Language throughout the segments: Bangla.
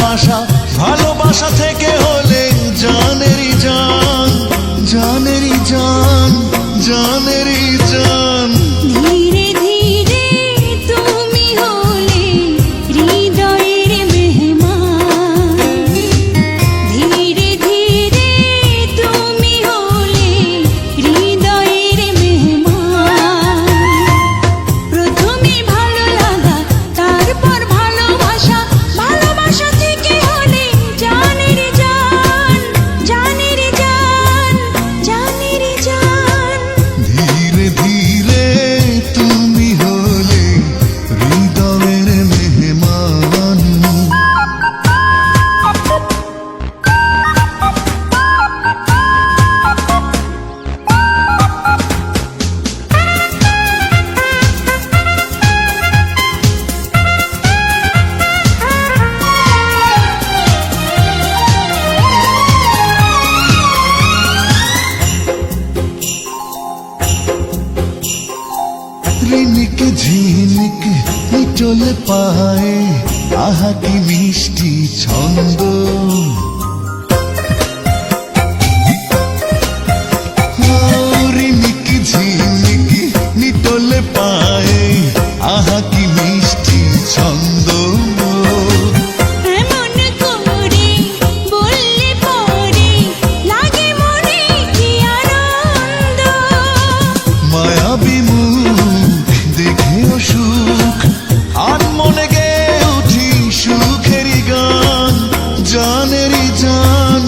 ভালোবাসা, ভালোবাসা থেকে হলে জানেরই জান, জানেরই জান, জানেরই জান। ধীরে ধীরে তুমি হলে হৃদয়ের মেহমান, ধীরে ধীরে তুমি হলে হৃদয়ের মেহমান। প্রথমে ভালো লাগা, তারপর ভালোবাসা, ভালোবাসা থেকে হলে জানের জান, জানের জান, জানের জান। ধীরে ধীরে তুমি হলে হৃদয়ের মেহমান। রিনিক ঝিনিক নিচলে পায়ে, আহা কি মিষ্টি ছন্দ। রিনিক ঝিনিক নিচলে পায়ে, আহা কি মিষ্টি ছন্দ। এমন করে বললে পরে লাগে মনে কি আনন্দ। মায়াবী মুখ দেখেও সুখ, আর মনে গে উঠি সুখেরই গান, জানেরই জান,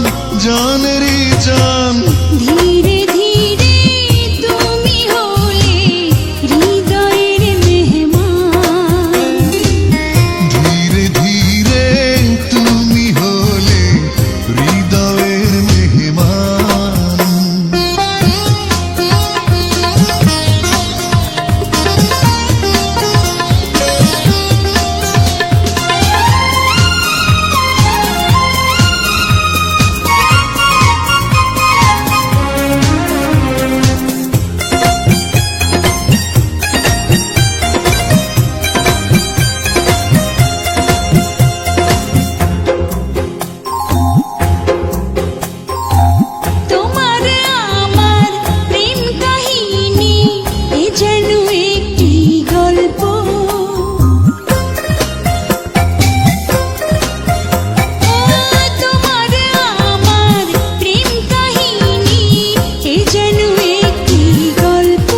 জানেরই জান। ধীরে ধীরে তুমি হলে হৃদয়ের মেহমান, ধীরে ধীরে তুমি হলে হৃদয়ের মেহমান। তোমার আমার প্রেম কাহিনী এ যেন একটি গল্প। তোমার আমার প্রেম কাহিনী এ যেন একটি গল্প।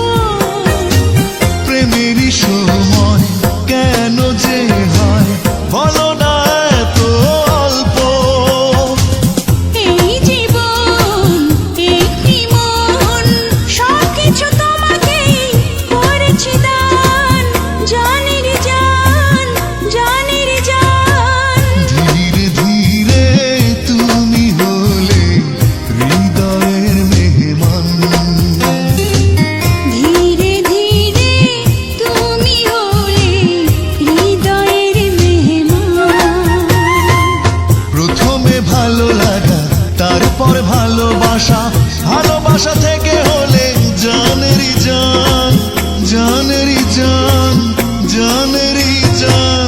প্রেমেরই সময় কেন যে হয় বলো না এত অল্প। এই জীবন একটি মন, সবকিছু তোমাকেই করেছি দান, জানের জান, জানের জান। ধীরে ধীরে তুমি হলে হৃদয়ের মেহমান। ধীরে ধীরে তুমি হলে হৃদয়ের মেহমান। প্রথমে ভালো লাগা, তারপর ভালোবাসা, ভালোবাসা থেকে হলে জানেরই জান, জানেরই জান, জানেরই জান।